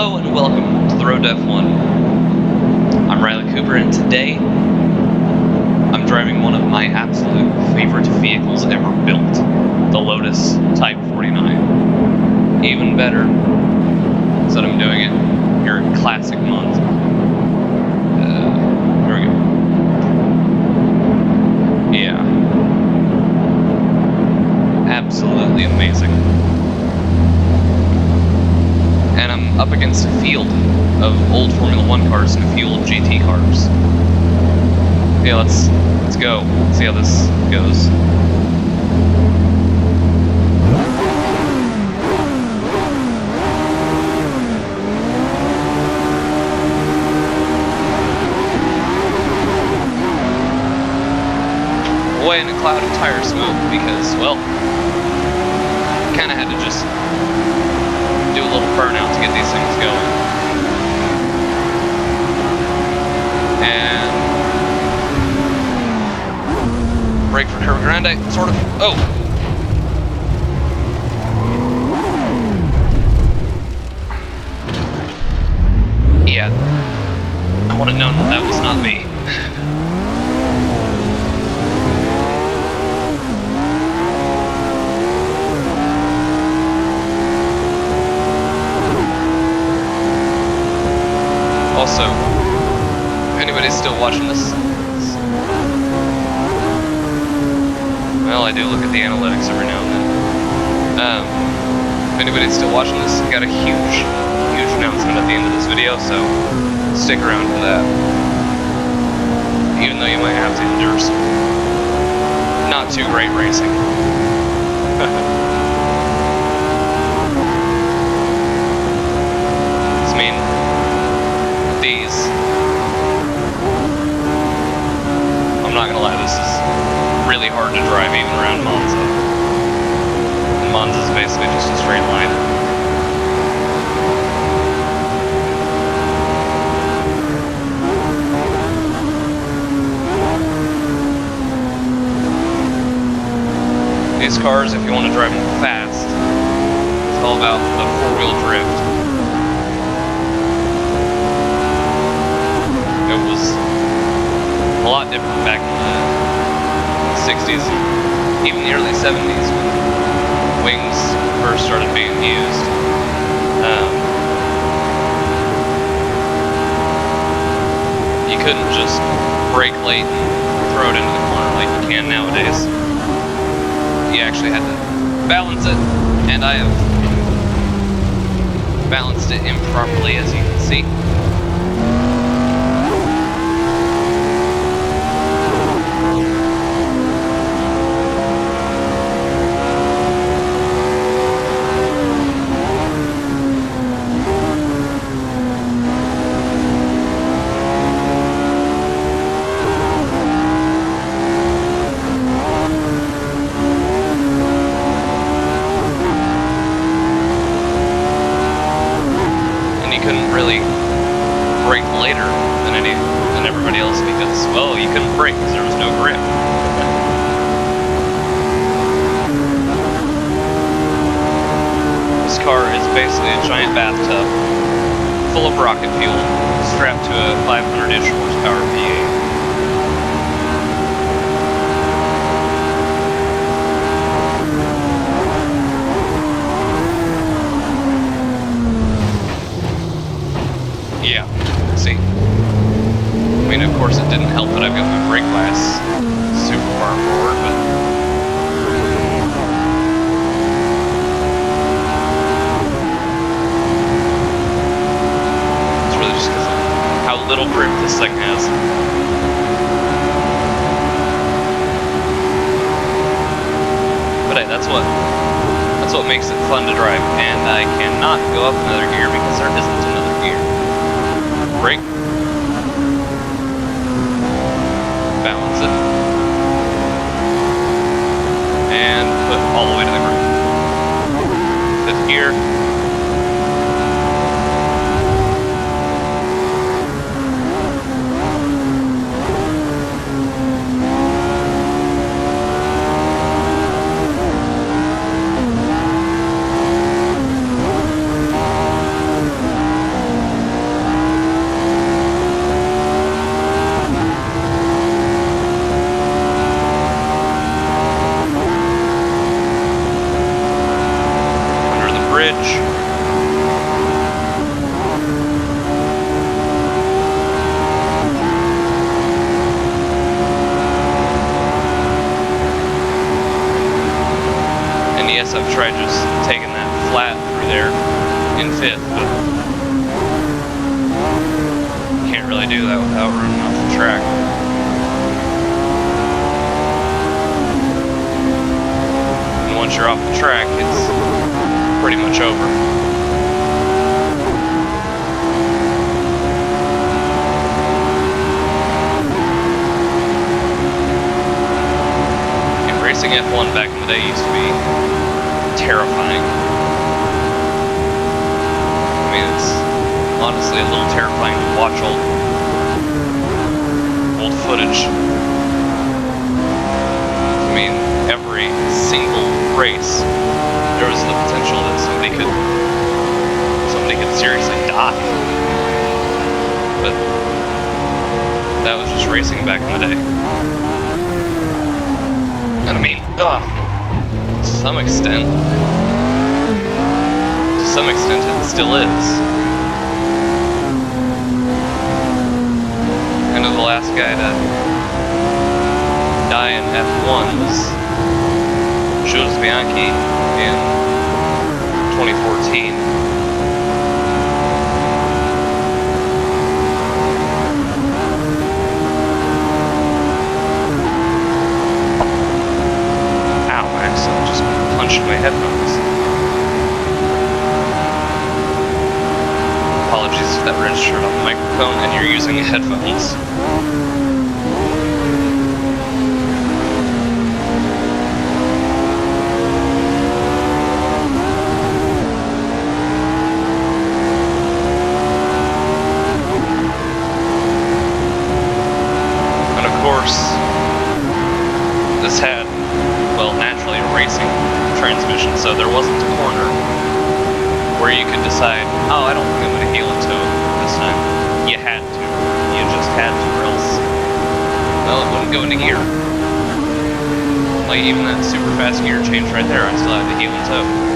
Hello and welcome to the Road to F1. I'm Ryley Cooper, and today I'm driving one of my absolute favorite vehicles ever built, the Lotus Type 49. Even better is that I'm doing it here at Classic Monza. Here we go. Yeah. Absolutely amazing. And I'm up against a field of old Formula 1 cars and a few old GT cars. Yeah, let's go. See how this goes. Way in a cloud of tire smoke because, well, kinda had to just do a little burnout to get these things going. And brake for Curva Grande, sort of. Oh! Yeah. I would have known that was not me. Also, if anybody's still watching this, well, I do look at the analytics every now and then. If anybody's still watching this, I got a huge announcement at the end of this video, so stick around for that. Even though you might have to endure some not too great racing. I mean, these, I'm not gonna lie, this is really hard to drive even around Monza. And Monza's basically just a straight line. These cars, if you want to drive them fast, it's all about the four-wheel drift. It was a lot different back in the 60s, even the early 70s when wings first started being used. You couldn't just brake late and throw it into the corner like you can nowadays. You actually had to balance it, and I have balanced it improperly, as you can see. Couldn't really brake later than everybody else because, well, you couldn't brake because there was no grip. This car is basically a giant bathtub full of rocket fuel strapped to a 500-ish horsepower V8. Yeah, see. I mean, of course it didn't help that I've got my brake glass super far forward, but it's really just because of how little grip this thing has. But hey, that's what makes it fun to drive, and I cannot go up another gear because there isn't another gear. Brake, balance it, and put all the way to the ground. Fifth gear. bridge. And yes, I've tried just taking that flat through there in 5th, but can't really do that without running off the track. And once you're off the track, it's pretty much over. And racing F1 back in the day used to be terrifying. I mean, it's honestly a little terrifying to watch old footage. I mean, every single race, there was the potential that somebody could seriously die. But that was just racing back in the day. And I mean, to some extent, it still is. I know the last guy to die in F1 was Jules Bianchi in 2014. Ow, I accidentally just punched my headphones. Apologies if that registered on the microphone and you're using headphones. And of course, this had, well, naturally a racing transmission, so there wasn't a corner where you could decide, oh, I don't think I'm going to heel into it this time. You had to. You just had to, or else, well, it wouldn't go into gear. Like, even that super fast gear change right there, I still had to heel into.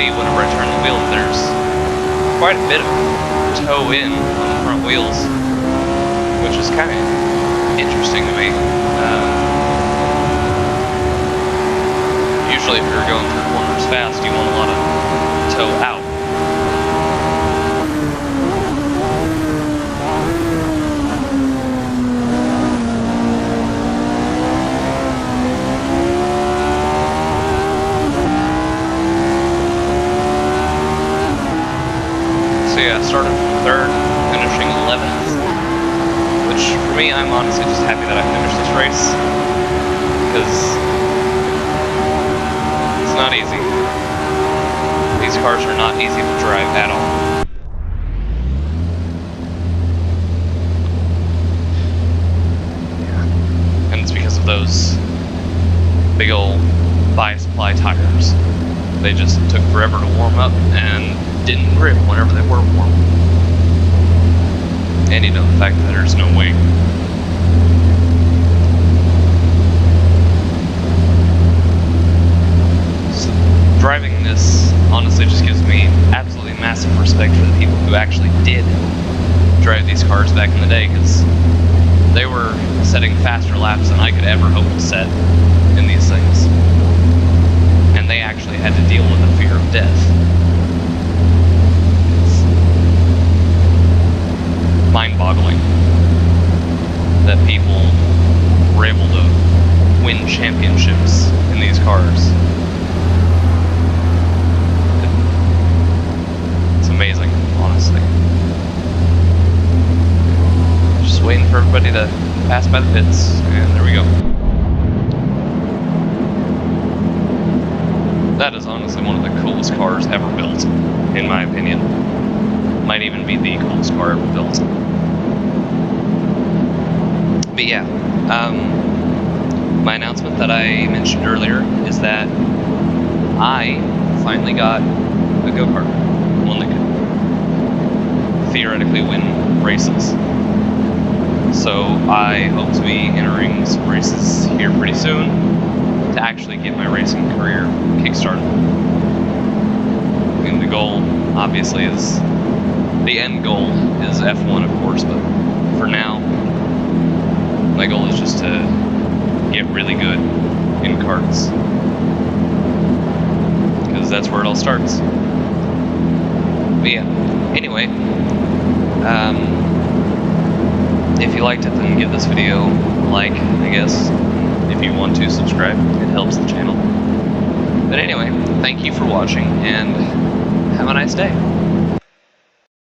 Whenever I turn the wheel, there's quite a bit of toe in on the front wheels, which is kind of interesting to me. Usually if you're going through corners fast, you want a lot of toe out. Yeah, I started from 3rd, finishing 11th, which for me, I'm honestly just happy that I finished this race, because it's not easy. These cars are not easy to drive at all. Yeah. And it's because of those big old bi-supply tires. They just took forever to warm up and didn't grip whenever they were warm. And you know the fact that there's no wing. So driving this honestly just gives me absolutely massive respect for the people who actually did drive these cars back in the day, because they were setting faster laps than I could ever hope to set in these things. And they actually had to deal with the fear of death. Mind-boggling that people were able to win championships in these cars. It's amazing, honestly. Just waiting for everybody to pass by the pits, and there we go. That is honestly one of the coolest cars ever built, in my opinion. Might even be the coolest car ever built. But yeah, my announcement that I mentioned earlier is that I finally got a go-kart, one that could theoretically win races. So I hope to be entering some races here pretty soon to actually get my racing career kickstarted. And the goal, obviously, is the end goal is F1, of course, but for now, my goal is just to get really good in karts, because that's where it all starts. But yeah, anyway, if you liked it, then give this video a like, I guess. If you want to subscribe, it helps the channel. But anyway, thank you for watching, and have a nice day.